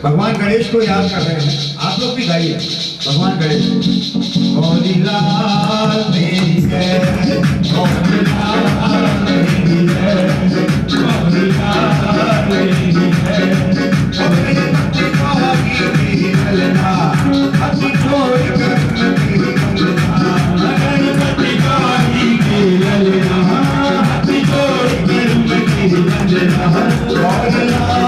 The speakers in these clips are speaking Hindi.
भगवान गणेश को याद कर रहे हैं, आप लोग भी गाइए भगवान गणेश। गौरी लाल मेरी जय, गौरी लाल मेरी जय, गौरी लाल मेरी जय। गौरी मेरी ललना, हाथी जोड़ कर मेरी ललना, गणपति गाही की ललना, हाथी जोड़ कर मेरी ललना। गौरी लाल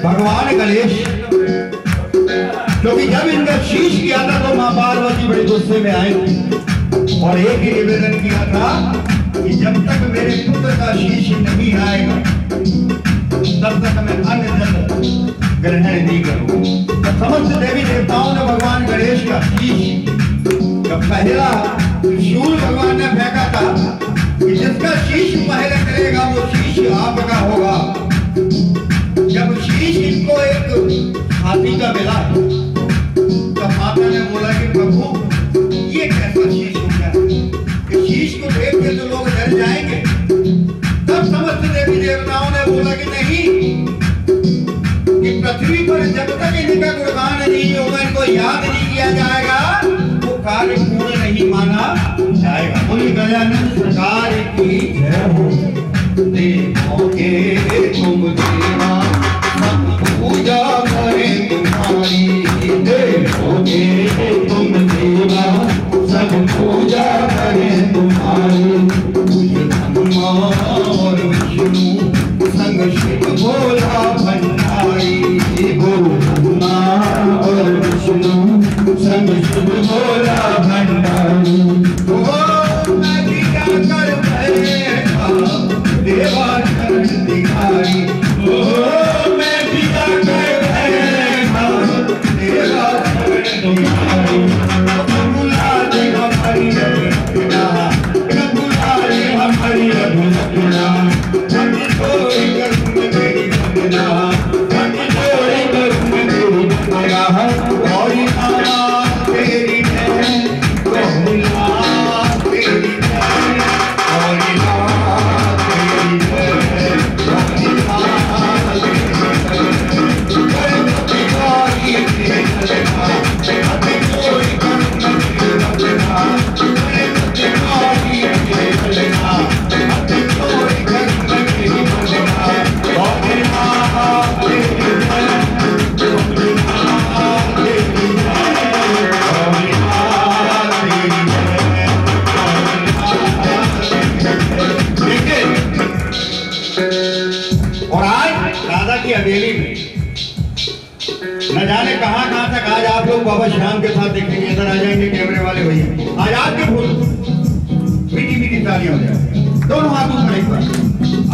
भगवान गणेश, क्योंकि जब इनका शीश किया था तो मां पार्वती बड़े गुस्से में आई और एक ही निवेदन किया था कि जब तक मेरे पुत्र का शीश नहीं आएगा तब तक मैं अन्य जल ग्रहण नहीं करूंगा। समस्त देवी देवताओं ने भगवान गणेश का शीश जब पहला शूल भगवान ने फेंका था कि जिसका शीश पहले करेगा वो शीश आपका होगा। जब शीश इनको एक हाथी का मिला तब माता ने बोला कि प्रभु ये कैसा शीश हो गया, कि शीश को देख के तो लोग डर जाएंगे। तब समस्त देवी देवताओं ने बोला कि नहीं, कि पृथ्वी पर जब तक इनका गुणगान नहीं होगा, इनको याद नहीं किया जाएगा, वो कार्य पूर्ण नहीं माना जाएगा। बोली गजानन सरकार की जय हो। देवों के तुम देवा पूजा करें तुम्हारी, देवों के तुम देवा सब पूजा करें तुम्हारी। ब्रह्मा और विष्णु संग शिव भोला भंडारी, ब्रह्मा और विष्णु संग शिव भोला भंडारी। मैं भी जाकर बैठा देवा शरण दिखाई, मैं भी जाकर बैठा देवा शरण दिखाई। बुला दे हमारी रघुना, बुला दे हमारी रघुना, हम छोड़ कर मेरी रघुना, हम छोड़ कर मेरी रघुना। गौरी माँ तेरी जय, गौरी माँ तेरी जय, गौरी माँ तेरी जय, गौरी माँ गणपति गाही की ललना, हाथी जोड़ कर मेरी ललना, गणपति गाही की ललना, हाथी जोड़ कर मेरी ललना। गौरी माँ तेरी जय, गौरी माँ तेरी जय, गौरी माँ तेरी जय, गौरी माँ तेरी जय। और आज राधा की हवेली में न जाने कहां तक आज आप लोग बाबा श्याम के साथ देखेंगे। इधर आ जाएंगे कैमरे वाले भैया, आज आपके फूल मीठी मीठी तालियां हो जाएंगी, दोनों हाथों खड़े पर।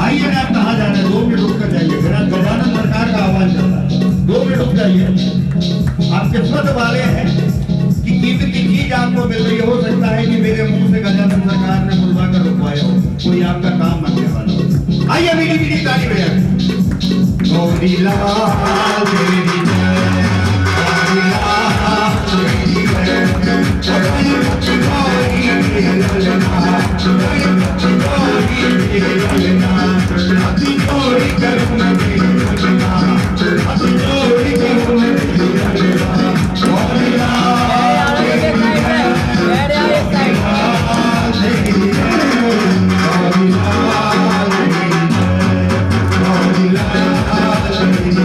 आइए ना, आप कहाँ जा रहे हैं, 2 मिनट रुक कर जाइए। गजानन सरकार का आह्वान चल रहा है, 2 मिनट रुक जाइए। आप किस्मत वाले हैं कि कीमती चीज आपको मिल रही है। हो सकता है कि मेरे मुंह से गजानन सरकार ने बुलवा कर रुकवाया हो, कोई आपका काम बनने वाला हो। आइए मीठी मीठी ताली बजाएं। गौरी लाल तेरी जय, गौरी लाल तेरी जय, गणपति गाही की ललना, गणपति गाही की ललना, हाथी जोड़ कर मेरी ललना, हाथी जोड़ कर मेरी ललना। गौरी लाल तेरी जय, गौरी लाल तेरी जय, गौरी लाल तेरी जय, गौरी लाल तेरी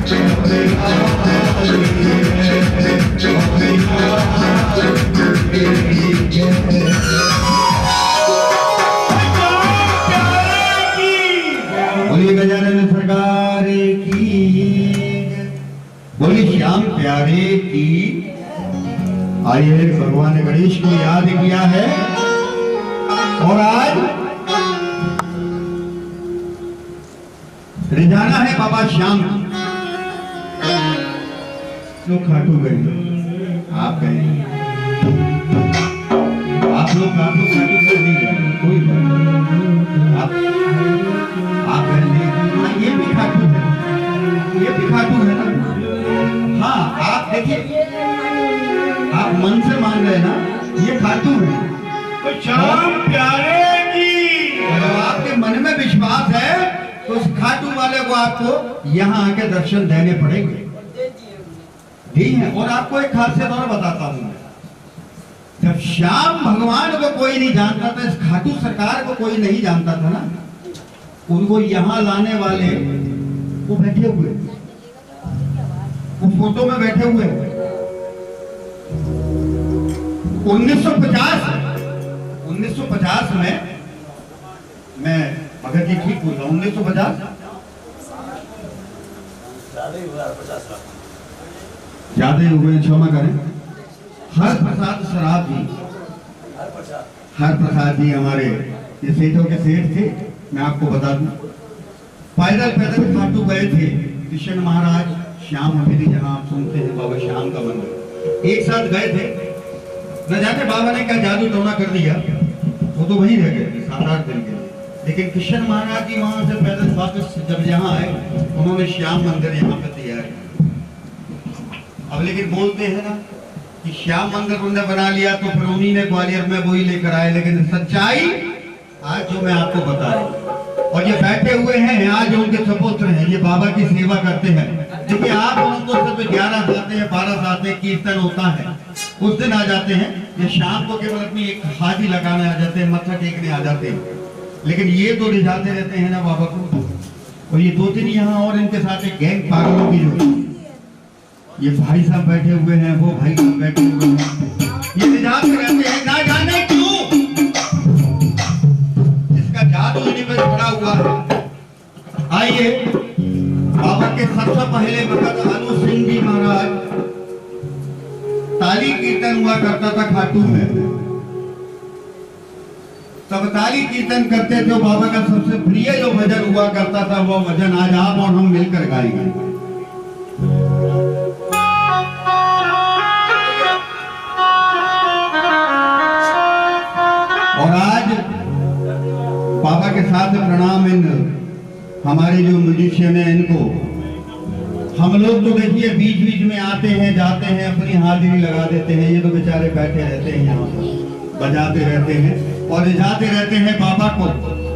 जय। आइए भगवान गणेश को याद किया है और आज रिझाना है बाबा श्याम। लोग खाटू गए, आप गए, आप लोग खाटू गए नहीं गए, कोई बात नहीं। आप गए नहीं, ये भी खाटू है, ये भी खाटू है ना। हाँ, आप देखिए, आप मन से मान रहे ना, ये खाटू है तो श्याम प्यारे की। अगर आपके मन में विश्वास है तो उस खाटू वाले को आपको यहाँ आके दर्शन देने पड़ेंगे। ठीक है, और आपको एक खासियत और बताता हूँ मैं। जब श्याम भगवान को कोई नहीं जानता था, इस खाटू सरकार को कोई नहीं जानता था ना, उनको यहाँ लाने वाले वो बैठे हुए, वो फोटो में बैठे हुए 1950 में, मैं भगत जी ठीक बोल रहा हूँ, 1950 ज्यादा ही हुए, क्षमा करें। हर प्रसाद शराब जी, हर प्रसाद जी हमारे ये सेठों के सेठ थे। मैं आपको बता दूं, पैदल खाटू गए थे। कृष्ण महाराज, श्याम हवेली, जहां आप सुनते हैं बाबा श्याम का मंदिर, एक साथ गए थे। न जाने बाबा ने क्या जादू टोना कर दिया, वो तो वहीं रह गए 7-8 दिन के लिए। लेकिन कृष्ण महाराज जी वहां से पैदल वापस जब यहाँ आए, उन्होंने श्याम मंदिर यहाँ पे तैयार किया। अब लेकिन बोलते हैं ना कि श्याम मंदिर उन्होंने बना लिया तो फिर उन्हीं ने ग्वालियर में वही लेकर आए। लेकिन सच्चाई आज जो मैं आपको बता रहा हूँ, और ये बैठे हुए हैं आज उनके सपुत्र हैं, ये बाबा की सेवा करते हैं। क्योंकि आप उनको सिर्फ 11 आते हैं, 12 आते हैं, कीर्तन होता है, उस दिन आ जाते हैं। ये शाम को केवल अपनी एक हाजी लगाने आ जाते हैं, मत्था टेकने आ जाते हैं। लेकिन ये तो रिझाते रहते हैं ना बाबा को। और ये 2-3 यहाँ और इनके साथ एक गैंग पागलों की जो, ये भाई साहब बैठे हुए हैं, वो भाई साहब बैठे हुए हैं, ये रिझाते रहते हैं, ना जाने क्यों। इसका जादू इन्हीं पे पड़ा हुआ है। आइए, बाबा के सबसे पहले वक्त अनु सिंह जी महाराज, ताली कीर्तन हुआ करता था खाटू में, तब ताली कीर्तन करते थे। बाबा का सबसे प्रिय जो भजन हुआ करता था, वो भजन आज आप और हम मिलकर गाएंगे। और आज बाबा के साथ प्रणाम इन हमारे जो म्यूजिशियन है इनको। हम लोग तो देखिए बीच बीच में आते हैं, जाते हैं, अपनी हाजिरी लगा देते हैं। ये तो बेचारे बैठे रहते हैं यहाँ पर, बजाते रहते हैं और रिझाते रहते हैं बाबा को।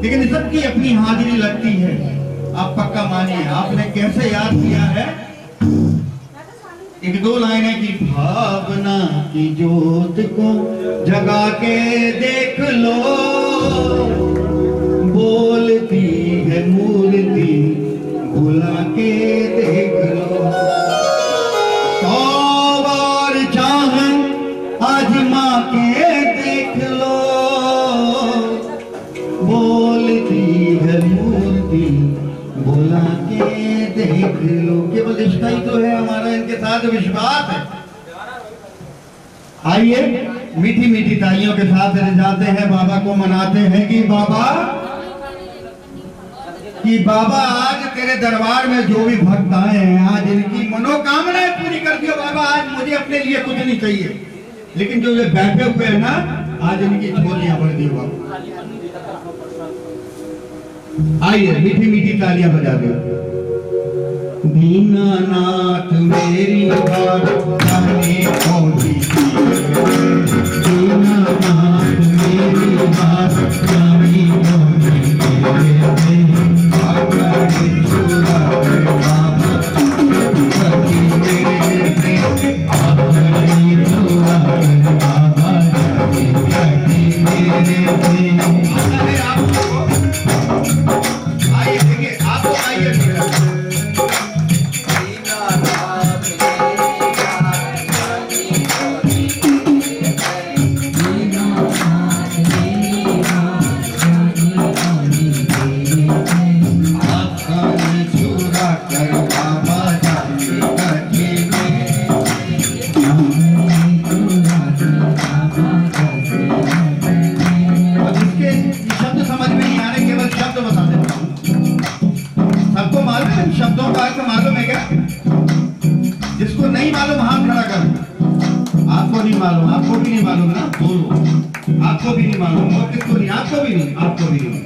लेकिन इन सबकी अपनी हाजिरी लगती है। आप पक्का मानिए, आपने कैसे याद किया है? 1-2 लाइनें की भावना की ज्योत को जगा के देख लो, बोलती है मूर्ति बुला के देख लो। 100 बार चाहे आजमा के देख लो, बोलती है मूर्ति बुला के देख लो। केवल इसका ही तो है हमारा इनके साथ विश्वास है। आइए मीठी मीठी तालियों के साथ रिझाते हैं, बाबा को मनाते हैं कि बाबा आज तेरे दरबार में जो भी भक्त आए हैं, आज इनकी मनोकामनाएं पूरी कर दियो बाबा। आज मुझे अपने लिए कुछ नहीं चाहिए, लेकिन जो ये बैठे हुए हैं ना, आज इनकी झोलियां भर दी बाबा। आइए मीठी मीठी तालियां बजा दो। दीनानाथ मेरी बात जाने पहुंची, दीनानाथ मेरी बात जाने पहुंची, आइए देखिए, आप आइए नहीं मालूम, आपको भी नहीं मालूम ना, बोलो आपको भी नहीं मालूम, और किसको नहीं, आपको भी नहीं, आपको भी नहीं,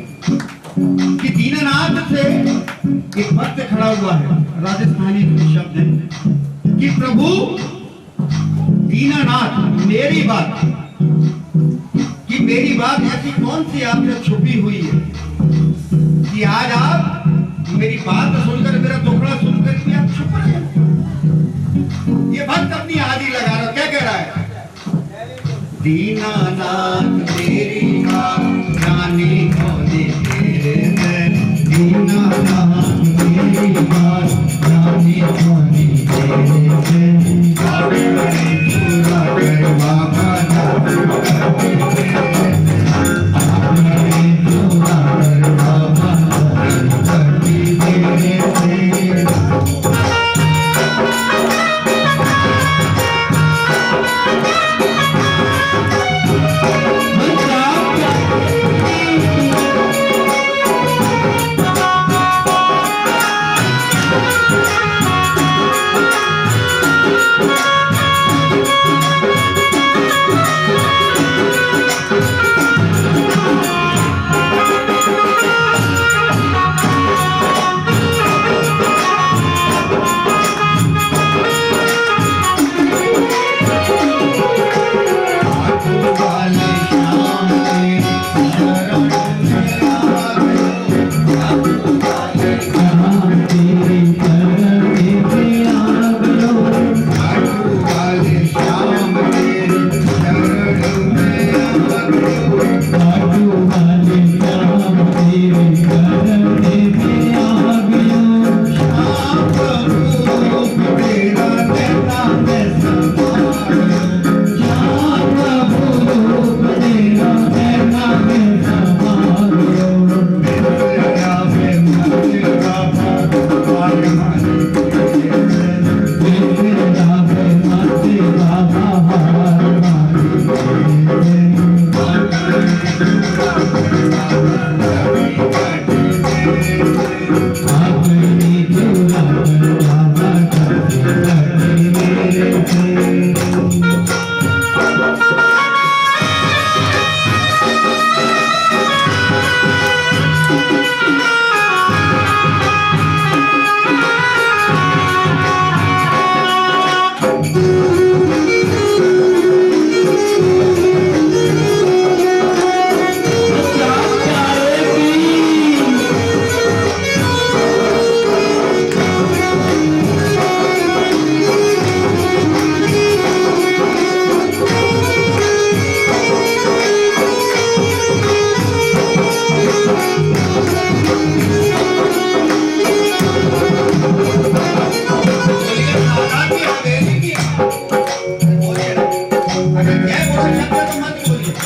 कि दीनानाथ से एक भक्त खड़ा हुआ है, राजस्थानी शब्द है कि प्रभु दीनानाथ मेरी बात, कि मेरी बात ऐसी कौन सी आपसे छुपी हुई है कि आज आप मेरी बात सुनकर, मेरा दुखड़ा सुनकर भी आप चुप रहे हैं। ये भक्त अपनी आदि लगा रहा, क्या कह रहा है? दीनानाथ मेरी बात जाने कौने तेरे है, दीनानाथ मेरी बात जाने कौने तेरे है, आवे करे पूरा कर बाबा जावे करे पूरा कर बाबा करती तेरे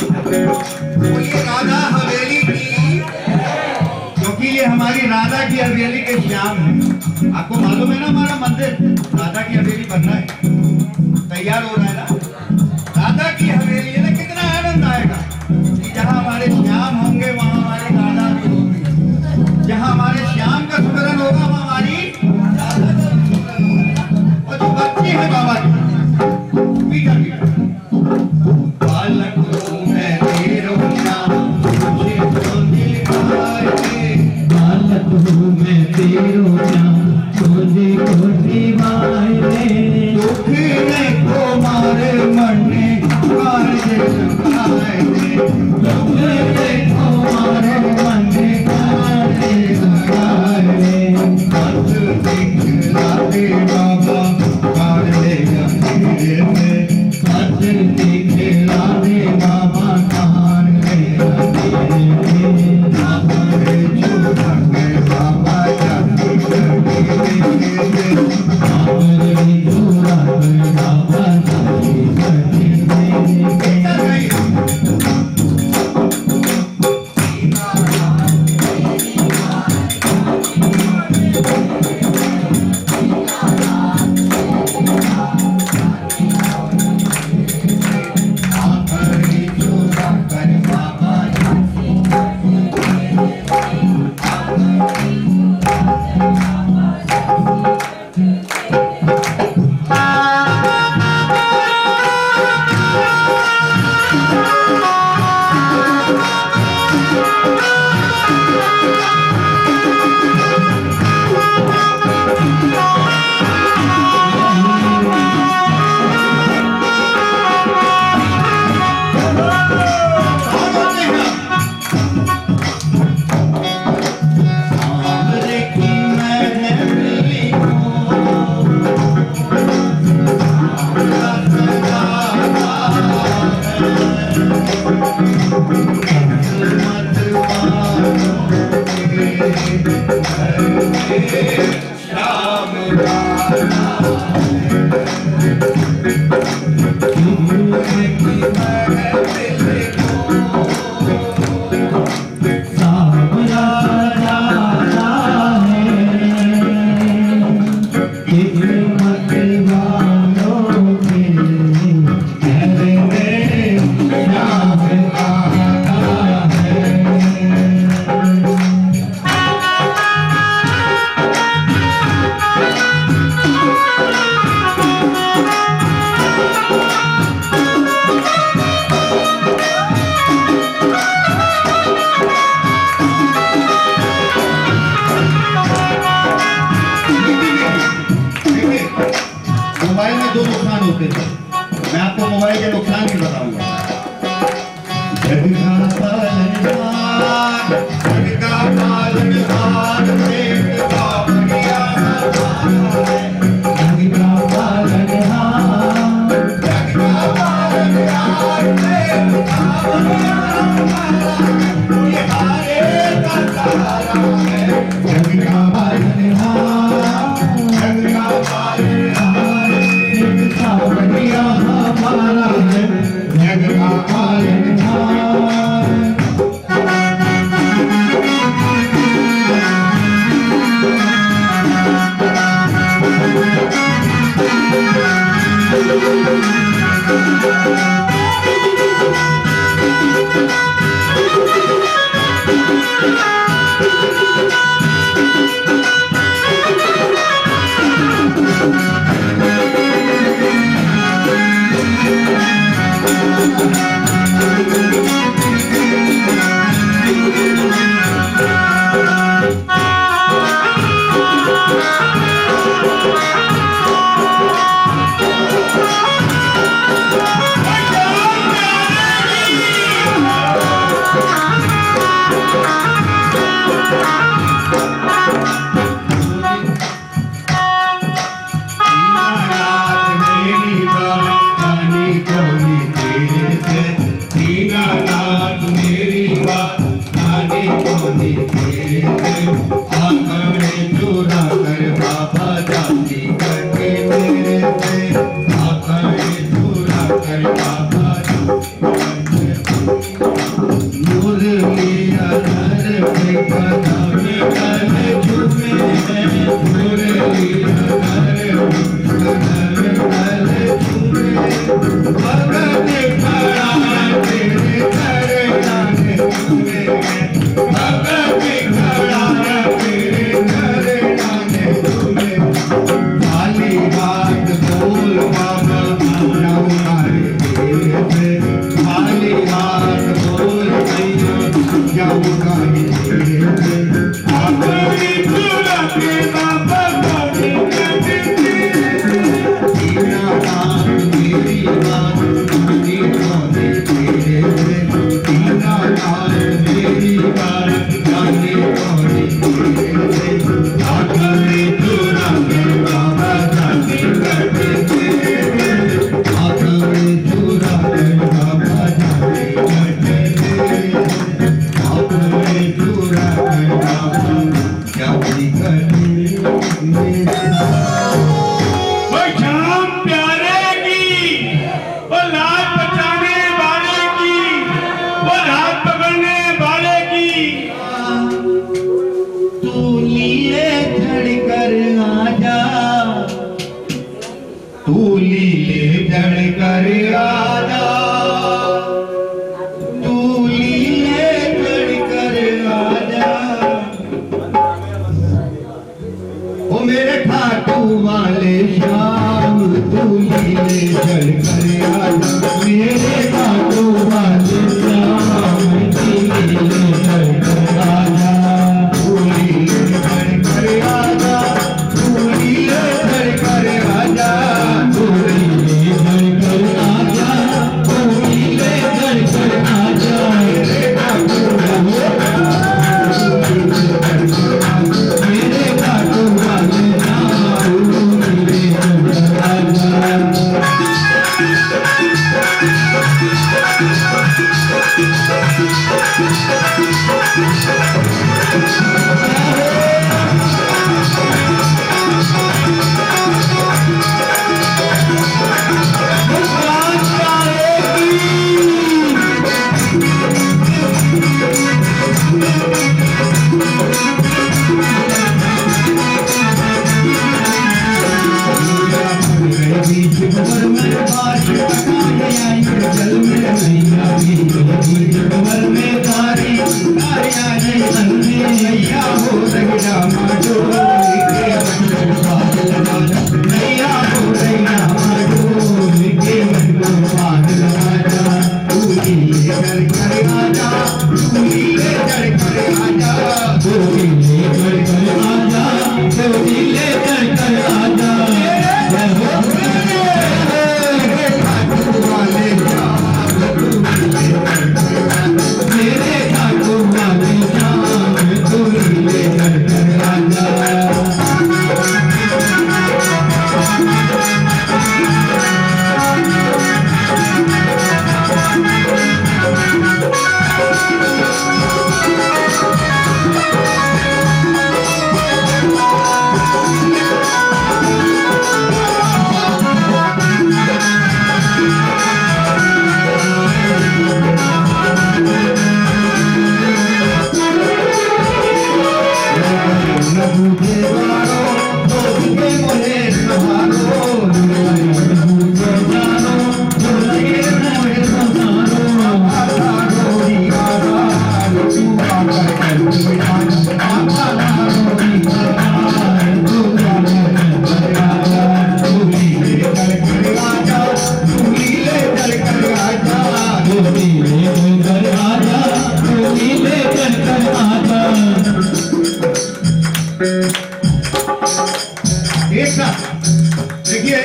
बोलिए राधा हवेली की, क्योंकि ये हमारी राधा की हवेली के श्याम है। आपको मालूम है ना हमारा मंदिर राधा की हवेली बनना है, तैयार हो रहा है ना। राधा की हवेली है ना, कितना आनंद आएगा कि जहाँ हमारे श्याम होंगे वहाँ हमारी राधा भी होगी, जहाँ हमारे श्याम का सुमिरन होगा वहाँ हमारी राधा का सुमिरन होगा। और जो बच्चे हैं बाबा की पीटा पीटा बालक मैं तेरो नाम मुझे तो दिलवाए, बालक हूँ मैं तेरो नाम मुझे को दिलवाए, दुख नहीं को मार मोबाइल में दो नुकसान होते थे, मैं आपको मोबाइल के नुकसान भी बताऊंगा। जग का पालनहार, जग का पालनहार, पेट का बढ़िया हमारा है। जग का पालनहार, जग का पालनहार, पेट का बढ़िया हमारा है। ये हारे का सहारा है। जग का पालनहार, जग का पालनहार, पेट का बढ़िया हमारा है। जग का पालनहार। अपनी तुलसी बाबा लेकर कर आजा, डोली लेकर कर आजा, डोली लेकर कर आजा, डोली लेकर कर आजा। मेरे ठाकुर वाले जान, डोली लेकर कर आजा, मेरे ठाकुर वाले जान, डोली लेकर कर आजा। देखिए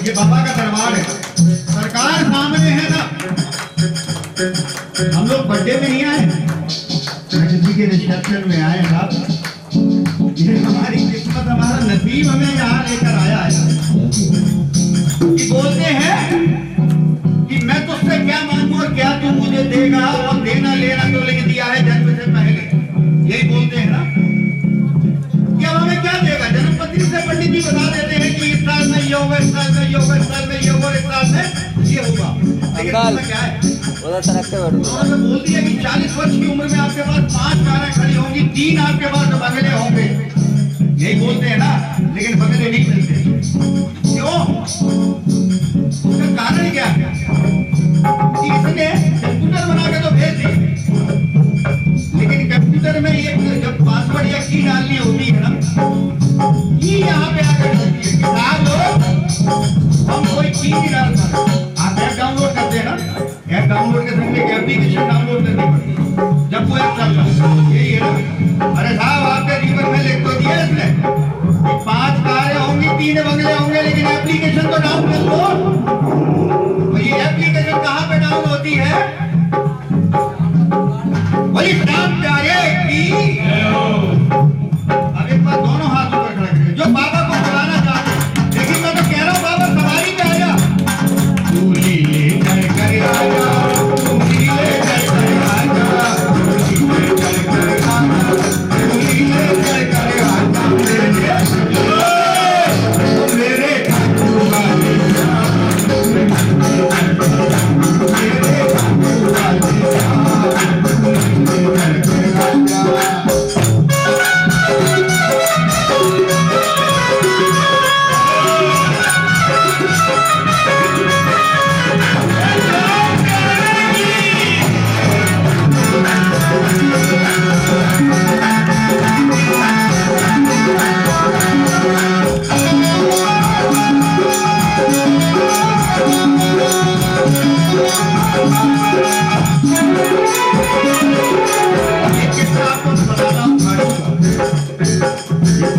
ये बाबा का दरबार है, सरकार सामने है ना। हम लोग बर्थडे में नहीं आए, किसी के रिसेप्शन में आए साहब। ये हमारी किस्मत, हमारा नसीब हमें यहाँ लेकर आया है। कि बोलते हैं कि मैं तुझसे क्या मांगू और क्या तू मुझे देगा, और देना लेना तो लिख दिया है जन्म से पहले। यही बोलते हैं ना कि अब हमें क्या देगा। जन्मपत्री से पंडित जी बता देते हैं कि इस साल में ये होगा, इस साल में ये होगा, इस साल में ये होगा, इस साल में ये होगा। लेकिन उसमें क्या है, उन्होंने बोल दिया कि 40 वर्ष की उम्र में आपके पास 5 कारें खड़ी होंगी, 3 आपके पास बंगले होंगे। यही बोलते हैं ना, लेकिन बंगले नहीं मिलते। क्यों? उसका कारण क्या है कि इसने कंप्यूटर बना के तो भेज दिया, लेकिन कंप्यूटर में ये जब पासवर्ड या की डालनी होती है ना, की यहाँ पे आकर डालती है। साहब लोग हम कोई की नहीं डाल पाते। आप ऐप डाउनलोड करते हैं ना, ऐप डाउनलोड के समय एक एप्लीकेशन डाउनलोड करनी पड़ती है जब वो ऐप चल रहा है। यही है ना। अरे साहब आपके जीवन में लिख तो दिया इसने कि 5 कारें होंगी, 3 बंगले होंगे, लेकिन एप्लीकेशन तो डाउन कर दो। तो ये एप्लीकेशन कहाँ पे डाउन होती है? वही राम प्यारे की। अब एक बार दोनों हाथ ऊपर खड़े करें जो बाबा को बुलाना चाहते हैं। लेकिन मैं तो कह रहा हूँ बाबा सवारी पे आया, डोली लेकर कर आजा, डोली लेकर कर आजा, डोली लेकर कर आजा, डोली लेकर कर आजा। मेरे ठाकुर वाले जान, मेरे ठाकुर वाले जान,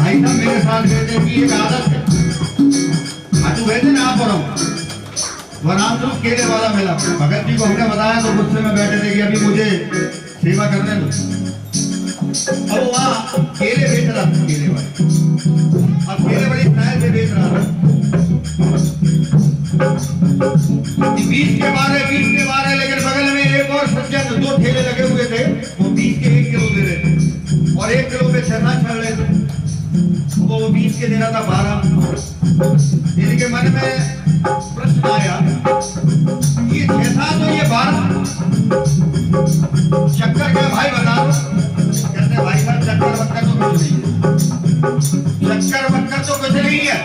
भाई साहब मेरे साथ रहते की एक आदत है। खाटू गए थे ना आप और वराम तो केले वाला मिला। भगत जी को हमने बताया तो गुस्से में बैठे थे कि अभी मुझे सेवा करने दो। अब वहाँ केले बेच रहा था, केले वाले। अब केले बड़ी स्टाइल से बेच रहा था। 20 के बारे, लेकिन बगल में एक और सज्जन 2 ठेले लगे हुए थे। वो 20 के 1 किलो दे रहे थे और 1 किलो पे 6 छड़ रहे थे। वो 20 के दे रहा था 12। इनके मन में प्रश्न आया ये 6 तो ये 12 चक्कर क्या भाई बता दो। कहते भाई साहब चक्कर वक्कर तो कुछ नहीं है, चक्कर वक्कर तो कुछ नहीं है।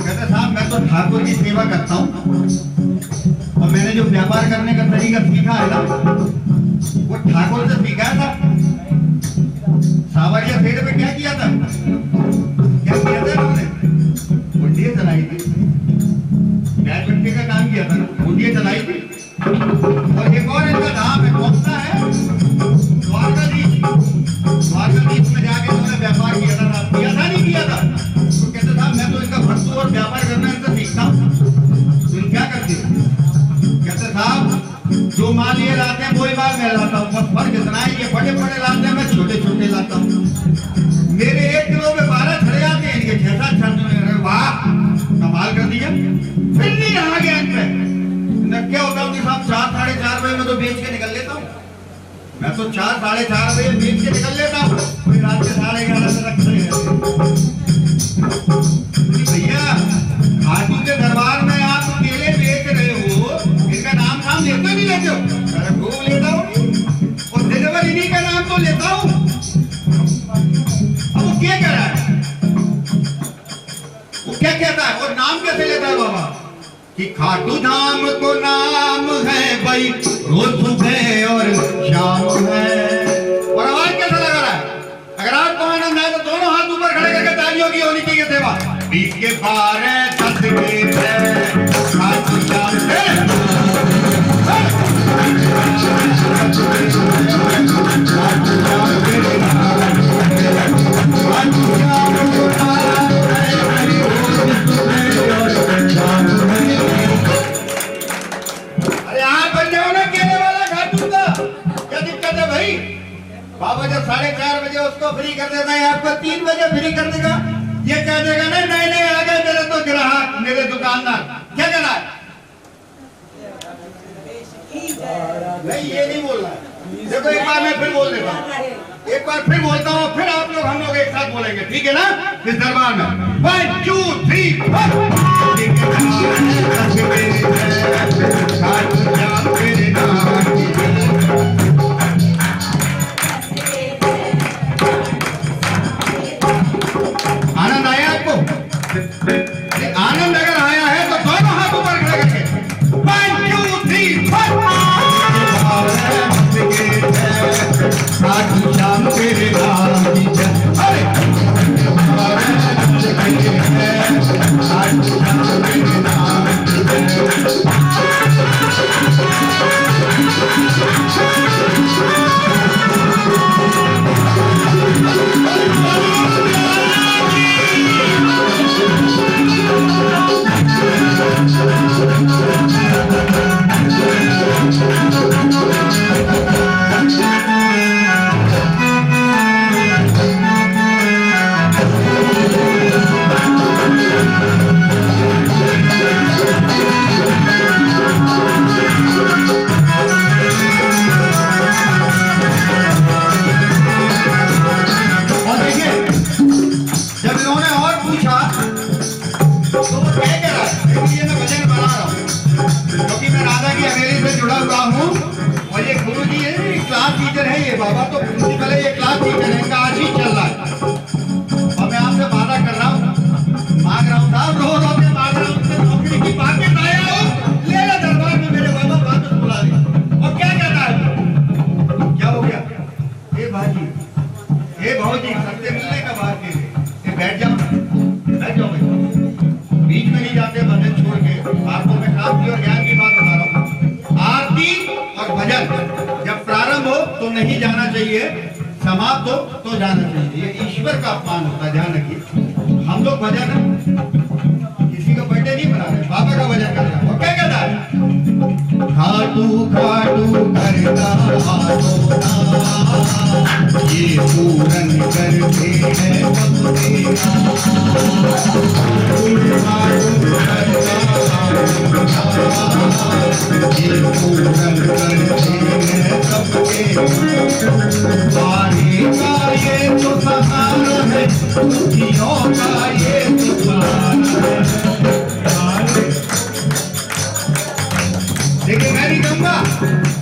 कहते साहब मैं तो ठाकुर की सेवा करता हूँ और मैंने जो व्यापार करने का तरीका सीखा है ना वो ठाकुर से सीखा था। सावरिया सेठ में क्या किया था, क्या किया था उन्होंने? मुंडिया चलाई थी, बैठ बैठने का काम किया था ना, मुंडिया चलाई थी। और एक और इनका धाम है, कौन सा है? द्वारकाधीश। द्वारकाधीश में जाके उन्होंने व्यापार किया था, नहीं किया था? तो कहते था मैं तो इनका भक्त और व्यापार करना इनसे सीखता हूँ। तो क्या करते हो? कहते साहब जो माल ये लाते हैं वही माल मैं लाता हूँ, बस फर्क इतना है ये बड़े बड़े लाते हैं, मैं छोटे छोटे लाता हूँ। मेरे 1 किलो में 12 छड़े आते हैं, इनके 6-7 छड़े। वाह कमाल कर दिया। फिर नहीं रहा गया इनपे। क्या होता है साहब 4-4:30 बजे में तो बेच के निकल लेता हूँ। मैं तो 4-4:30 बजे बेच के निकल लेता हूँ, कोई रात के 11:30 तक खड़े रहते। भैया खाटू के दरबार में आप केले बेच रहे हो, इनका नाम लेते नहीं लेते हो? अरे खूब लेता हूँ, और दिनभर इन्हीं का नाम तो लेता हूँ। अब वो क्या कह रहा है, वो क्या कहता है और नाम कैसे लेता है बाबा? कि खाटू धाम को नाम है भाई, रोज सुबह और शाम है। और आवाज कैसा लगा रहा है? अगर आपको आनंद आए तो दोनों हाथ ऊपर खड़े करके तालियों की होनी चाहिए सेवा। 20 के 12 10 के 6 खाटू धाम से बाबा जब 4:30 बजे उसको फ्री कर देता है, आपको 3 बजे फ्री कर देगा। ये कह देगा नहीं नहीं नहीं आ गए मेरे तो ग्राहक, मेरे दुकानदार। क्या कहना है? नहीं ये नहीं बोलना है। देखो एक बार मैं फिर बोल देता हूँ, एक बार फिर बोलता हूँ, फिर आप लोग हम लोग एक साथ बोलेंगे, ठीक है ना? इस दरबार में 1 2 3 आनंद आया आपको? आनंद अगर आया है तो दोनों हाथ ऊपर खड़े करके 1 2 3 शाम तेरे नाम की अरे बाबा तो प्रिंसिपल है, ये क्लास टीचर है, इनका आज ही चल रहा है। और मैं आपसे वादा कर रहा हूँ, मांग रहा हूँ साहब, रो रो के मांग रहा हूँ, नौकरी की बातें आया हो, ले लो दरबार में मेरे बाबा वापस बुला दे। और क्या कहता है? क्या हो गया? ए भाजी, ए भाजी, सबसे मिलने का बात के बैठ जाओ, बैठ जाओ भाई, बीच में नहीं जाते भजन छोड़ के। आपको मैं शास्त्री और ज्ञान की बात बता रहा हूँ। आरती और भजन जब प्रारंभ हो तो नहीं जाना चाहिए, समाप्त हो तो जाना चाहिए। ये ईश्वर का अपमान होता है, ध्यान रखिए। हम लोग भजन किसी का बर्थडे नहीं मना रहे, बाबा का भजन कर रहे हैं। वो क्या कहता है? खाटू खाटू करता ये पूरन करते हैं पानी का ये तो सहारा है, खुशियों का ये तो सहारा है। देखिए मैं नहीं कहूँगा,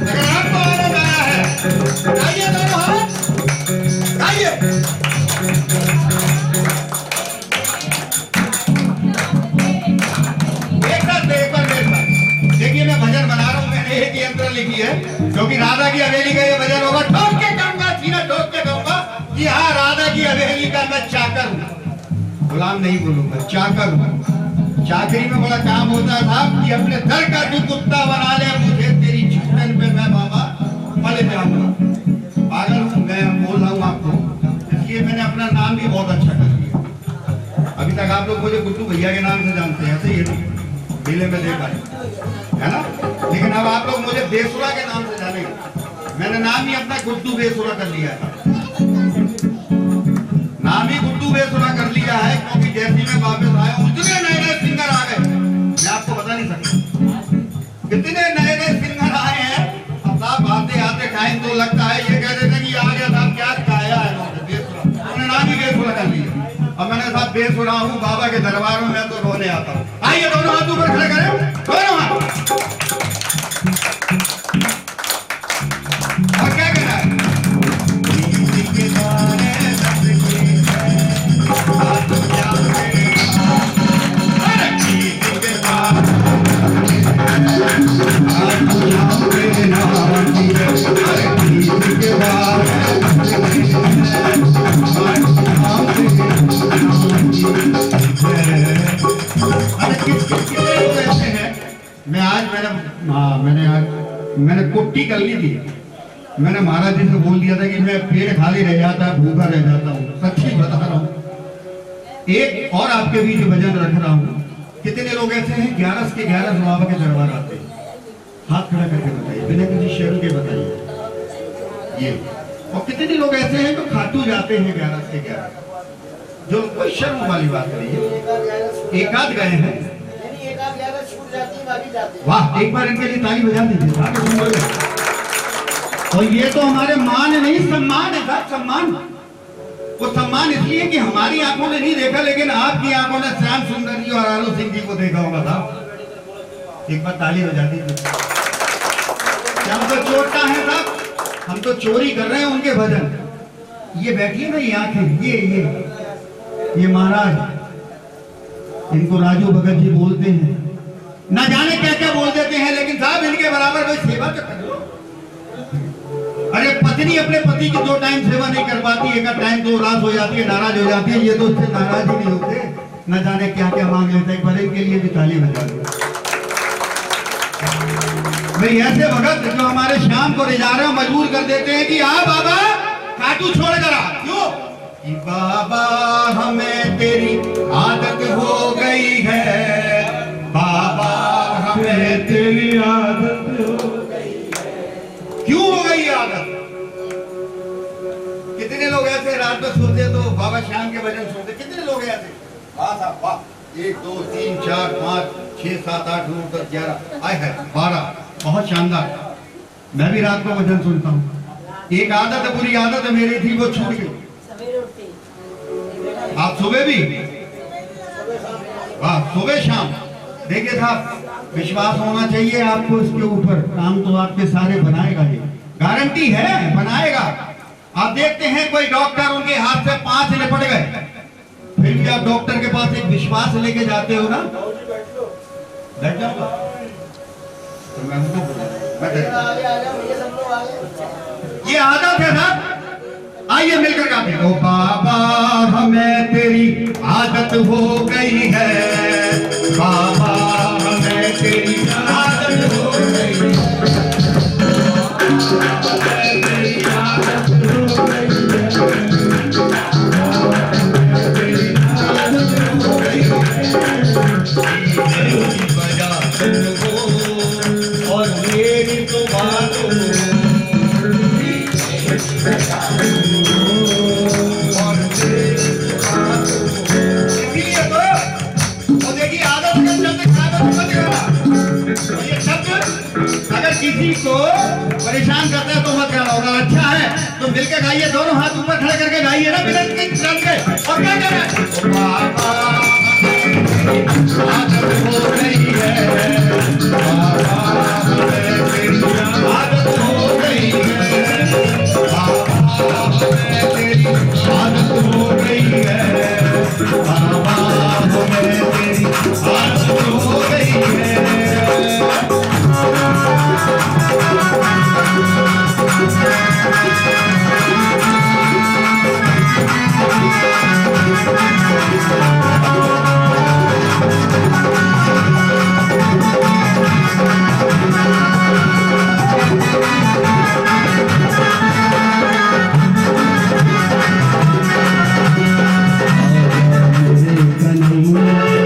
अगर आपको आनंद आया है आइए दोनों हाथ आइए। एक बार देखिए मैं भजन बना रहा हूँ, मैंने एक यंत्र लिखी है क्योंकि राधा की हवेली का ये भजन होगा। ठोक के कहूंगा, सीना ठोक के कहूंगा कि हाँ राधा की हवेली का मैं चाकर हूँ, गुलाम नहीं बोलूंगा, चाकर हूँ। चाकरी में बड़ा काम होता था कि अपने दर का भी कुत्ता बना ले, मुझे तेरी मुझे गुड्डू भैया के नाम से जानते हैं, ऐसे ही है, मेले में देखा है ना। लेकिन अब आप लोग मुझे बेसुरा के नाम से जानेंगे। मैंने नाम ही अपना गुड्डू बेसुरा कर लिया था, नाम ही गुड्डू बेसुरा कर लिया है, क्योंकि जैसे मैं वापस आया हूं इतने नए नए सिंगर आ गए, मैं आपको बता नहीं सकता कितने नए नए सिंगर आए हैं। अब साहब आते आते टाइम तो लगता है, ये कह देते कि आ गया साहब क्या गाया है बेसुरा, उन्होंने नाम ही बेसुरा कर लिया। अब मैंने साहब बेसुरा हूँ, बाबा के दरबार में मैं तो रोने आता हूँ। आइए दोनों हाथ ऊपर खड़े करें, दोनों हाथ। और क्या कहना है? मैंने कुट्टी कर ली थी। मैंने महाराज जी से बोल दिया था कि मैं पेट खाली रह जाता है, भूखा रह जाता हूँ, सच्ची बता रहा हूँ। एक और आपके बीच भजन रख रहा हूँ। कितने लोग ऐसे हैं 11 के 11 बाबा के दरबार आते हैं? हाथ खड़ा करके बताइए, बिना किसी शर्म के बताइए ये। और कितने लोग ऐसे हैं जो खाटू जाते हैं 11 के 11, जो कोई शर्म वाली बात नहीं है। एक आध गए हैं, वाह, एक बार इनके लिए ताली बजा दीजिए। और ये तो हमारे मान नहीं, सम्मान है साहब, सम्मान। वो सम्मान इसलिए कि हमारी आंखों ने नहीं देखा, लेकिन आपकी आंखों ने श्याम सुंदर जी और आलू सिंह जी को देखा होगा साहब। एक बार ताली बजा दीजिए। हम तो चोरता है साहब, हम तो चोरी कर रहे हैं उनके भजन। ये बैठिए ना, ये आंखें, ये महाराज, इनको राजू भगत जी बोलते हैं, ना जाने क्या क्या बोल देते हैं, लेकिन साहब इनके बराबर कोई सेवा तो कर लो। अरे पत्नी अपने पति की 2 टाइम सेवा नहीं कर पाती, एक टाइम तो उदास हो जाती है, नाराज हो जाती है, ये तो उससे नाराज ही नहीं होते, न जाने क्या क्या मांग लेते हैं। एक बार इनके लिए भी ताली बजा दो। भाई ऐसे भगत जो हमारे श्याम को रिझा रहे मजबूर कर देते हैं कि आ बाबा काटू छोड़ कर आ। क्यों? कि बाबा हमें तेरी आदत हो गई है, बाबा हमें तेरी आदत हो गई है। क्यों हो गई आदत? कितने लोग ऐसे रात में सोते तो बाबा श्याम के भजन सुनते? कितने लोग ऐसे? वाह साहब वाह, 1 2 3 4 5 6 7 8 9 10 11 आए है 12, बहुत शानदार। मैं भी रात को भजन सुनता हूँ। एक आदत बुरी आदत मेरी थी, वो छूट गई। आप सुबह भी? वाह, सुबह शाम। देखिए साहब, विश्वास होना चाहिए आपको इसके ऊपर, काम तो आपके सारे बनाएगा, ये गारंटी है बनाएगा। आप देखते हैं कोई डॉक्टर, उनके हाथ से 5 निपट गए, फिर भी आप डॉक्टर के पास एक विश्वास लेके जाते हो ना। बैठ जाओ तो मैं ये आदत है साहब। आइए मिलकर गाते हैं। ओ बाबा हमें तेरी आदत हो गई है, बाबा हमें तेरी आदत हो गई है, तेरी आदत हो गई है, और मेरी तो बात किसी को परेशान करता है तो मत गाना होगा। अच्छा है तो मिलकर गाइए, दोनों हाथ ऊपर खड़े करके गाइए ना, बिना के। और क्या कह रहे हैं? बाबा आदत हो गई है, बाबा हमें तेरी आदत हो गई है, बाबा हमें तेरी आदत हो गई है, बाबा हमें तेरी आदत हो गई है। कन्हैया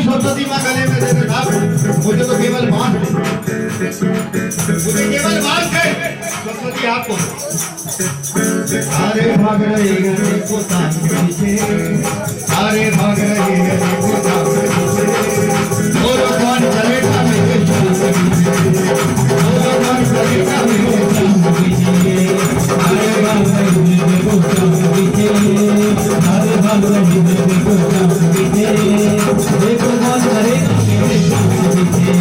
सरस्वती माँ गले में देते साहब, मुझे तो केवल बांस थे, मुझे केवल बांस थे, सरस्वती आपको। अरे भाग रहे गले को ताक पीछे, अरे भाग रहे गले को ताक पीछे, बोलो कौन चलेगा मेरे शाम पीछे, बोलो कौन चलेगा मेरे शाम पीछे, अरे भाग रहे गले को ताक पीछे, अरे भाग रहे गले को ताक पीछे, देखो कौन करेगा मेरे शाम पीछे।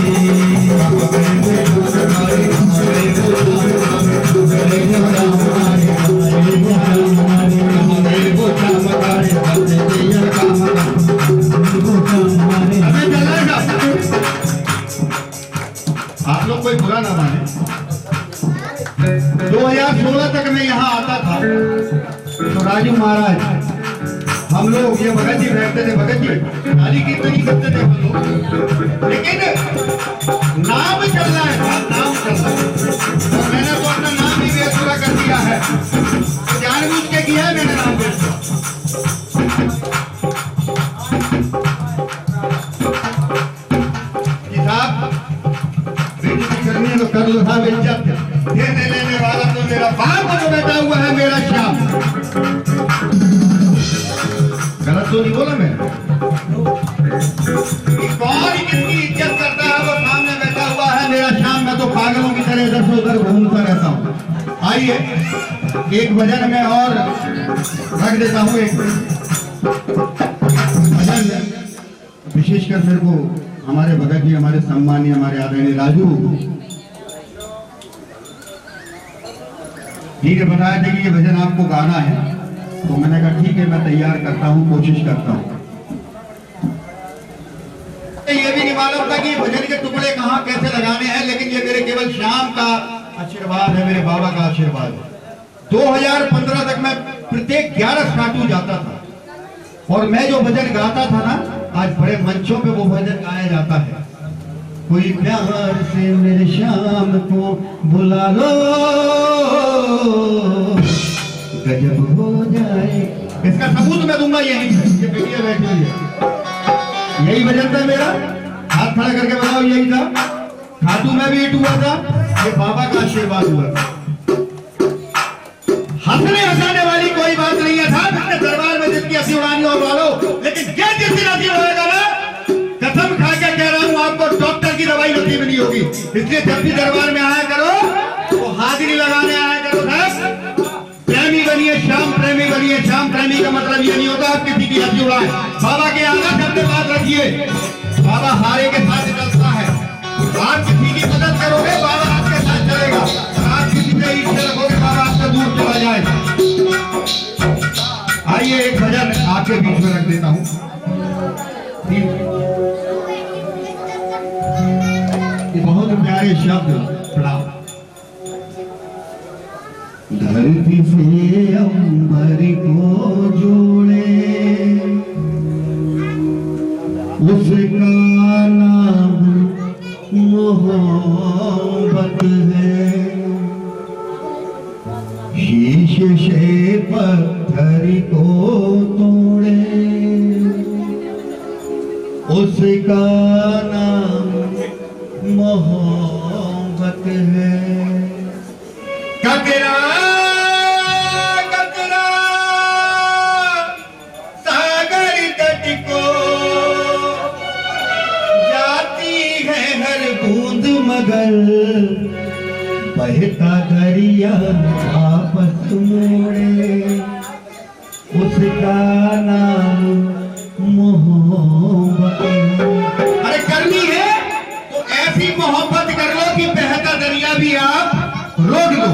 आप लोग कोई बुरा ना माने, 2016 तक मैं यहाँ आता था तो राजू महाराज हम लोग ये भगत जी बैठते थे, भगत जी गाली की तो नहीं करते थे हम लोग, लेकिन नाम चल रहा है, नाम चल रहा है, तो मैंने तो अपना नाम ही बेसुरा कर दिया है, तो जानबूझ के किया है मैंने नाम बेसुरा। करनी है तो कर लो साहब, इज्जत देने लेने वाला तो मेरा बाप जो बैठा हुआ है मेरा श्याम। गलत तो नहीं बोला मैं? कौन कितनी इज्जत करता है वो सामने बैठा हुआ है मेरा श्याम। मैं तो पागलों की तरह इधर से उधर घूमता रहता हूँ। आइए एक भजन में और रख देता हूँ, एक भजन विशेषकर मेरे को हमारे भगत जी, हमारे सम्मानीय, हमारे आदरणीय राजू ठीक है बताया था कि ये भजन आपको गाना है, तो मैंने कहा ठीक है मैं तैयार करता हूँ, कोशिश करता हूँ। ये भी नहीं मालूम था कि भजन के टुकड़े कहाँ कैसे लगाने हैं, लेकिन ये मेरे केवल श्याम का आशीर्वाद है, मेरे बाबा का आशीर्वाद है। 2015 तक मैं प्रत्येक 11 काटू जाता था और मैं जो भजन गाता था ना, आज बड़े मंचों पे वो भजन गाया जाता है। कोई प्यार से मेरे श्याम को बुला लो, गजब हो जाए। इसका सबूत मैं दूंगा यही है, ये बेटियां बैठी हुई है, यही भजन था मेरा, हाथ खड़ा करके बताओ यही था। खाटू में भी हिट हुआ था, ये बाबा का आशीर्वाद हुआ था। हंसने हंसाने वाली कोई बात नहीं है साहब, इसके दरबार में जिसकी हंसी उड़ानी हो उड़ा लो, लेकिन क्या जिसकी हंसी उड़ाएगा ना, कसम खा के कह रहा हूं आपको डॉक्टर की दवाई नसीब नहीं होगी। इसलिए जब भी दरबार में आया करो तो हाजिरी लगाने आया करो साहब। प्रेमी बनिए, श्याम प्रेमी बनिए। श्याम प्रेमी का मतलब ये नहीं होता आप किसी की हंसी उड़ाए। बाबा के आगे अपने बात रखिए, बाबा हारे के साथ चलता है। आप किसी की मदद करोगे बाबा आपके साथ चलेगा, आप किसी से ईर्ष्या रखोगे बाबा आपसे दूर चला जाएगा। आइए एक भजन आपके बीच में रख देता हूँ। ये बहुत प्यारे शब्द, प्रणाम। धरती से अंबर को जोड़े उसका नाम मोहब्बत है। शीश से पत्थर को तोड़े उसका नाम मोहब्बत है। कतरा कतरा सागर तट को जाती है हर बूंद मगर बहता दरिया आपस मोड़े उसका नाम मोहब्बत। अरे करनी है तो ऐसी मोहब्बत कर लो कि बहता दरिया भी आप रोक लो।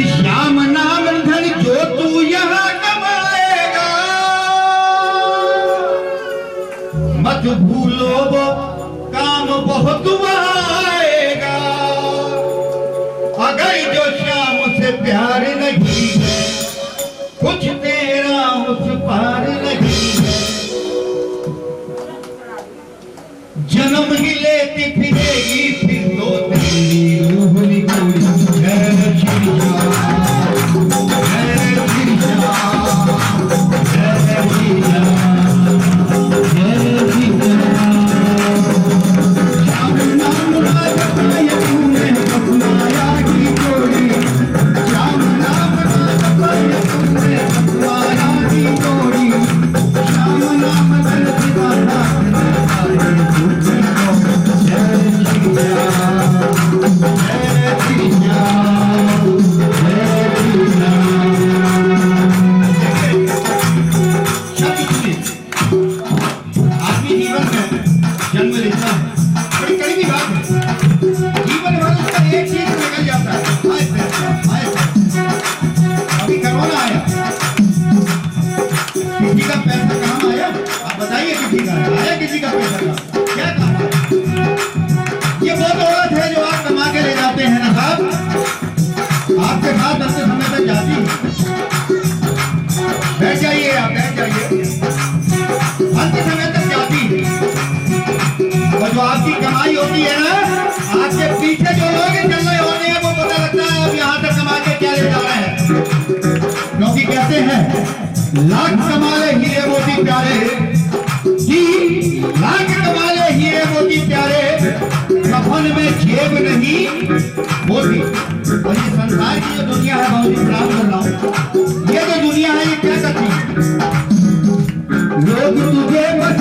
श्याम नाम धन जो तू यहाँ कमाएगा मत भूलो वो काम बहुत आएगा। अगर जो श्याम से प्यार नहीं है कुछ तेरा उस पार नहीं है। जन्म ही लेती फिरेगी फिर तो तेरी रूह निकली। जय श्री राम जय श्री राम जय श्री राम जय श्री राम। श्याम नाम राजपाय तूने अपनाया की जोड़ी। श्याम नाम राजपाय तूने अपनाया की जोड़ी। श्याम नाम धन दीवाना जन्म लेता है बड़ी कड़वी बात है। जीवन भर उसका एक चीज निकल जाता है अभी कोरोना आया किसी का पैसा कहाँ आया आप बताइए। किसी का आया किसी का पैसा का क्या काम आया। ये वो औरत है जो आप कमा के ले जाते हैं ना साहब आपके साथ अंत समय तक जाती है। बैठ जाइए आप बैठ जाइए अंत समय तक जाती है। और जो आपकी कमाई होती है ना आपके पीछे जो लोग चल रहे होते हैं वो पता लगता है अब यहाँ तक कमा के क्या ले जा रहे हैं। क्योंकि कहते हैं लाख कमा ले हीरे मोती प्यारे जी। लाख कमा ले हीरे मोती प्यारे कफन में जेब नहीं होती। और ये संसार की जो दुनिया है बहुत ही खराब कर रहा हूँ। ये जो दुनिया है ये क्या करती है लोग तुझे बस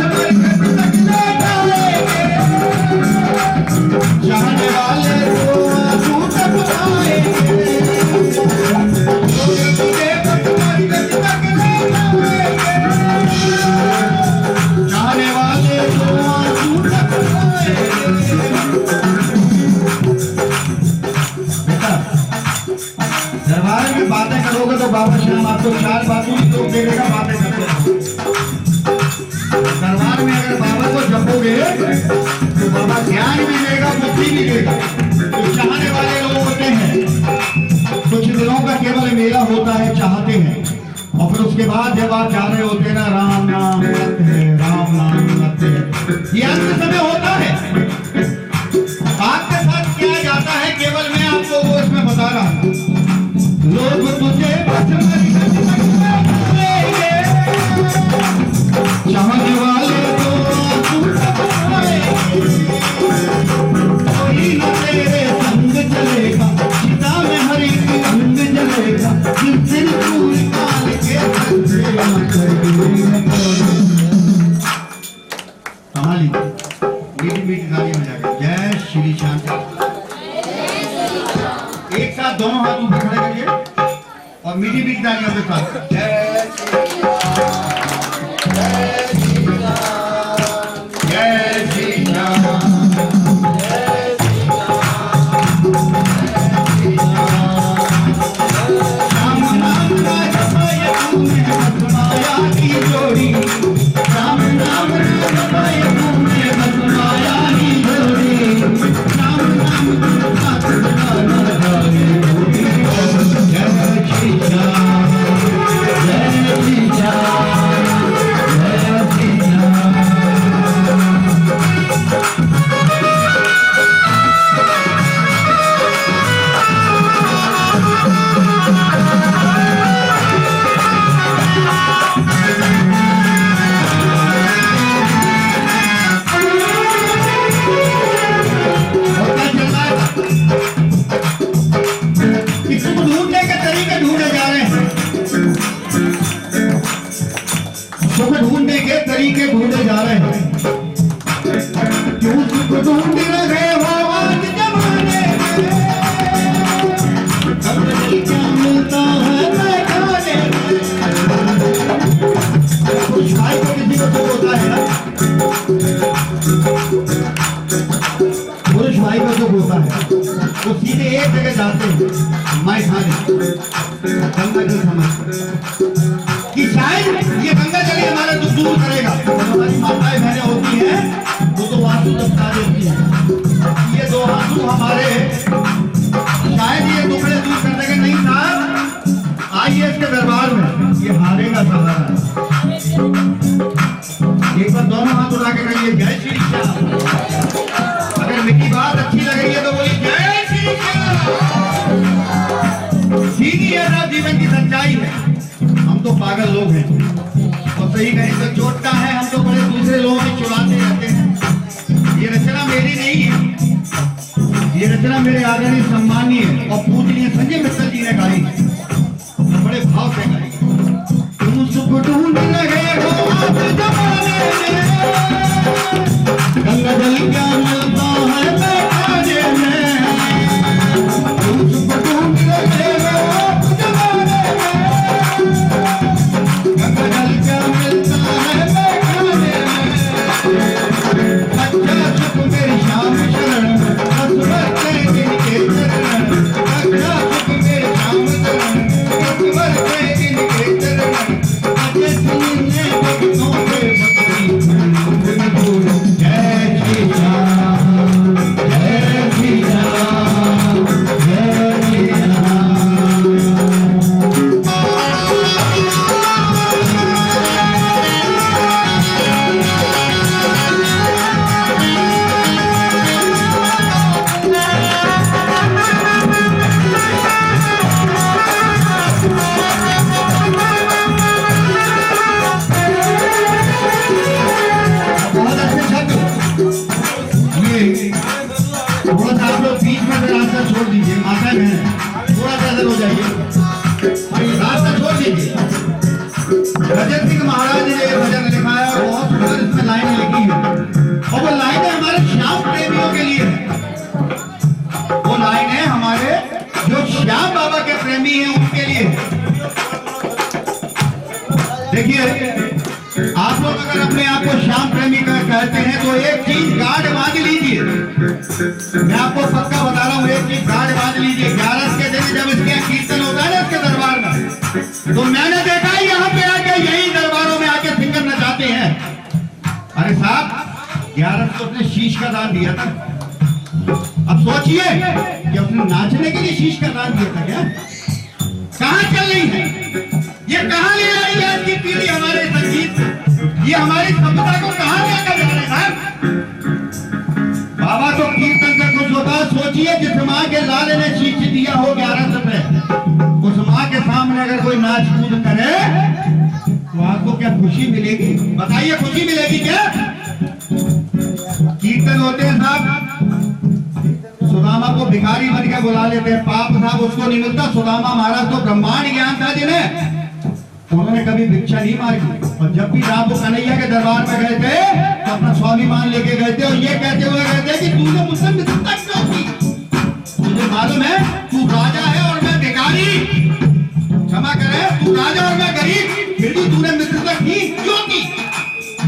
चाहने वाले तो आंसू तक आएंगे। लोग तुझे चाहने वाले तो आंसू तक आएंगे। बेटा दरबार में बातें करोगे तो बाबा श्याम आपको 4 बातों की तो देगा। बातें करते रहो दरबार में अगर बाबा को जपोगे तो बाबा ज्ञान भी देगा बुद्धि भी देगा। तो चाहने वाले लोग होते हैं कुछ दिनों का केवल मेला होता है चाहते हैं और फिर उसके बाद जब आप जा रहे होते हैं ना राम नाम रखते हैं राम नाम रखते हैं। ये अंत समय होता है आपके साथ किया जाता है केवल मैं आपको वो इसमें बता रहा हूँ। लोग तुझे चाहने वाले तो कोई न तेरे संग चलेगा सीता में हरि रंग जलेगा। जिस काल के कमाली मीठी मीठी गाली में जाकर जय श्री श्याम। एक साथ दोनों हाथ ऊपर खड़े करिए और मीठी मीठी तालियों के साथ जय श्री राम मैं खा गंगा जल समझ कि शायद ये गंगा जल ही हमारा दुख दूर करेगा। हमारी माताएं बहनें होती हैं वो तो आंसू दबका देती है, ये दो आंसू हमारे शायद ये दुखड़े दूर कर देंगे। नहीं साहब, आइए इसके दरबार में, ये हारेगा सहारा। एक बार दोनों हाथ उठा के कहिए जय श्री श्याम। अगर मेरी बात अच्छी लग रही है तो बोलिए जय श्री श्याम। सीधी है ना जीवन की सच्चाई है। हम तो पागल लोग हैं और सही कहीं तो चोटता है, हम तो बड़े दूसरे लोगों की चुराते रहते हैं। ये रचना मेरी नहीं है, ये रचना मेरे आदरणीय सम्मानीय और पूजनीय संजय मित्तल जी ने गाई, तो बड़े भाव से गाई। तुम सुख ढूंढ रहे हो अब जमाने में, गंगा जल क्या मिलता है बेखाने में। तुम सुख ढूंढ रहे हो अब जमाने में, गंगा जल क्या मिलता है बेखाने में। अच्छा सुख मेरी श्याम शरण, बस बरसे जिनके चरण। अच्छा सुख मेरे श्याम शरण, बस बरसे जिनके चरण। अजय सिंह ने भक्तों से भक्ति जय श्री राम, जय श्री राम, जय श्री राम। बहुत अच्छे शब्द। ये थोड़ा सा आप लोग बीच में रास्ता छोड़ दीजिए, माता बहन थोड़ा सा इधर हो जाइए, रास्ता छोड़ दीजिए। रजत सिंह महाराज ने ये भजन लिखा है और बहुत सुंदर इसमें लाइनें लिखी है, और वो लाइनें हमारे श्याम प्रेमियों के लिए है। वो लाइनें हमारे जो श्याम बाबा के प्रेमी हैं उनके लिए है। देखिए, आप लोग अगर अपने आप को श्याम प्रेमी कहते हैं तो एक चीज गार्ड बांध लीजिए। मैं आपको पक्का बता रहा हूँ, एक चीज गार्ड बांध लीजिए। 11 के दिन जब इसके कीर्तन होता है ना इसके दरबार में, तो मैंने देखा है यहाँ पे आके यही दरबारों में आके सिंगर नचाते हैं। अरे साहब, 11 को अपने शीश का दान दिया था। अब सोचिए कि अपने नाचने के लिए शीश का दान दिया था क्या? कहाँ चल रही है ये, कहाँ ले आई है आज की पीढ़ी हमारे संगीत, ये हमारी सभ्यता को कहाँ लेकर जा रहे हैं? बाबा तो कीर्तन से खुश होता। सोचिए जिस माँ के लाल ने शीश दिया हो 11 रुपए, उस माँ के सामने अगर कोई नाच कूद करे तो आपको क्या खुशी मिलेगी? बताइए, खुशी मिलेगी क्या? कीर्तन होते हैं साहब, सुदामा को भिखारी बन के बुला लेते हैं, पाप साहब उसको नहीं मिलता। सुदामा महाराज तो ब्रह्मांड ज्ञान था जिन्हें, उन्होंने कभी भिक्षा नहीं मांगी। और जब भी राम वो कन्हैया के दरबार में गए थे तो अपना स्वाभिमान लेके गए थे और ये कहते हुए गए थे कि तूने मुझसे मित्रता क्यों की? तुझे मालूम है तू राजा है और मैं भिखारी, क्षमा करे, तू राजा और मैं गरीब, फिर भी तूने मित्रता की क्यों की?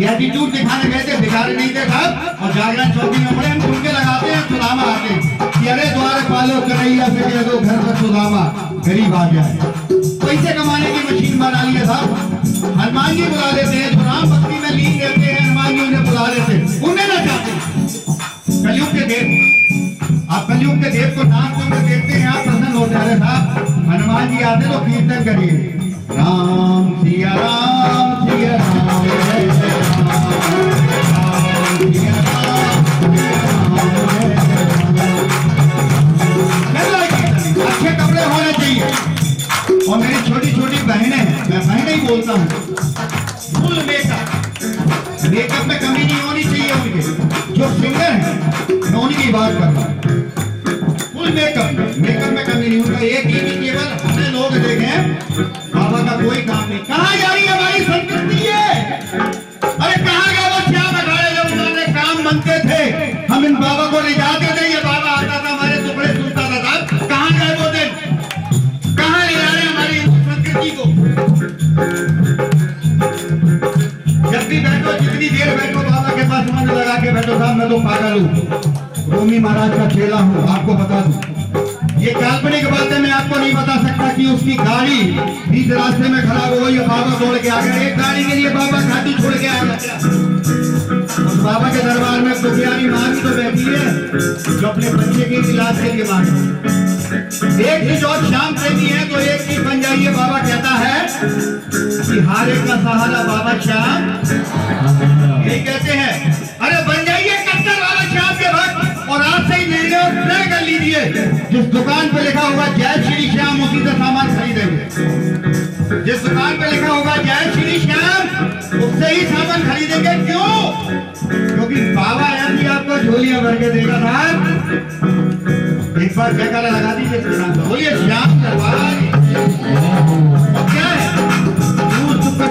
ये एटीट्यूड दिखाने गए थे, भिखारी नहीं थे साहब। और जागरण चौकी में बड़े हम उनके लगाते हैं, सुदामा आते कि अरे द्वार पालो कन्हैया से कह दो घर पर सुदामा गरीब आ गया। पैसे कमाने की मशीन बना ली है साहब। हनुमान जी बुला लेते हैं, जो राम भक्ति में लीन रहते हैं, हनुमान जी उन्हें बुला लेते हैं, उन्हें ना चाहते। कलयुग के देव, आप कलयुग के देव को नाचते हुए देखते हैं, आप प्रसन्न होते हैं साहब। हनुमान जी आते तो कीर्तन करिए, राम सिया राम सिया राम, जय जय राम, राम सिया राम सिया राम। अच्छे कपड़े होने चाहिए। और मेरी छोटी छोटी बहनें हैं, मैं बहनें ही बोलता हूँ, फुल मेकअप, मेकअप में कमी नहीं होनी चाहिए उनके। जो सिंगर हैं मैं उनकी बात कर रहा हूँ, फुल मेकअप, मेकअप में कमी नहीं। उनका एक ही नहीं, केवल हमने लोग देखे बाबा का कोई काम नहीं। कहाँ जा रही है हमारी संस्कृति है? अरे कहाँ गए वो श्याम अखाड़े जब उन्होंने काम बनते थे, हम इन बाबा को ले जाते थे, ये बाबा आता था हमारे टुकड़े सुनता था साहब। कहाँ गए वो दिन? कहाँ ले जा रहे हैं हमारी संस्कृति को? जब भी बैठो, जितनी देर बैठो बाबा के पास मन लगा के बैठो साहब। मैं तो पागल हूँ, रोमी महाराज का चेला हूँ, आपको बता दूं। ये काल्पनिक बातें मैं आपको नहीं बीच रास्ते में खड़ा हो गई, बाबा दौड़ के आ गए। एक गाड़ी के लिए बाबा घाटी छोड़ के आ गया। उस बाबा के दरबार में दुखियारी माँ भी तो बैठी है जो अपने बच्चे की इलाज के लिए मांगे। एक चीज और शाम प्रेमी है तो एक चीज बन जाइए। बाबा कहता है कि हारे का सहारा बाबा श्याम, यही कहते हैं। अरे बन जाइए कट्टर बाबा श्याम के भक्त और आज से ही निर्णय तय कर लीजिए। जिस दुकान पे लिखा होगा जय श्री श्याम उसी से सामान खरीदेंगे। जिस दुकान पे लिखा होगा जय श्री श्याम उससे ही सामान खरीदेंगे। क्यों? क्योंकि बाबा ऐसी आपको झोलियां भर के देगा साहब। एक बार जयकारा लगा दीजिए, बोलिए श्याम दरबार। और क्या है?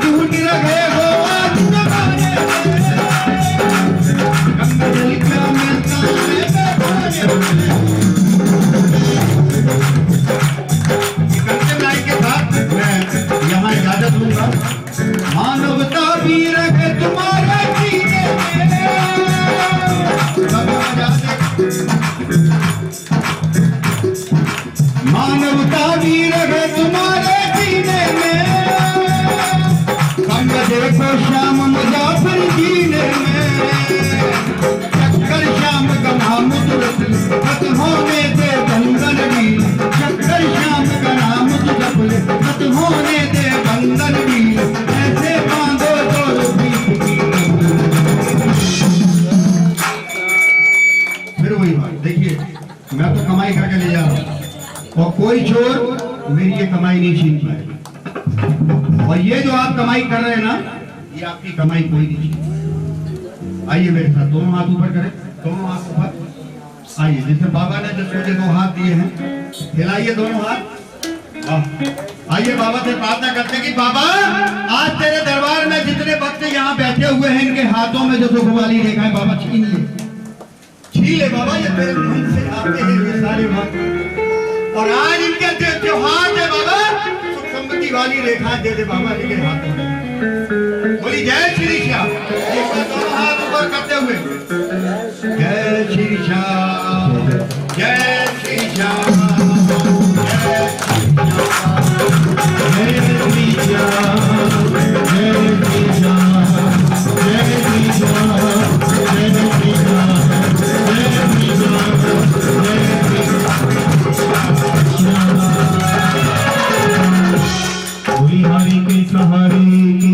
दूध रखे हो के साथ मैं यहाँ इजाजत लूंगा। मानवता भी रखे तुम्हारे सीने में, मानवता भी रखे तुम्हारे सीने में। संग देखो श्याम मुजाफिर जीने में, चक्कर श्याम का नाम खत्म होने दे बंधन भी। चक्कर श्याम का नाम खत्म होने दे बंधन भी। ऐसे बांधो तो फिर वही बात। देखिए मैं तो कमाई करके ले जा रहा हूँ और कोई चोर मेरी ये कमाई नहीं छीन पाएगा। और ये जो आप कमाई कर रहे हैं ना, ये आपकी कमाई कोई नहीं छीन। आइए मेरे साथ, दोनों हाथ ऊपर करें, दोनों हाथ ऊपर। आइए, जैसे बाबा ने जिस मुझे 2 हाथ दिए हैं, हिलाइए दोनों हाथ। आइए बाबा से प्रार्थना करते हैं कि बाबा आज तेरे दरबार में जितने भक्त यहाँ बैठे हुए हैं इनके हाथों में जो सुख वाली रेखा है बाबा छीन ले, छीन ले बाबा। ये तेरे मुंह से आते हैं ये सारे भक्त और आज इनके त्योहार है बाबा, सुख समृद्धि वाली रेखा दे दे बाबा इनके हाथों में। बोली जय श्री श्याम। दोनों हाथ ऊपर करते हुए जय श्री श्याम, जय श्री श्याम, हरि के सहारे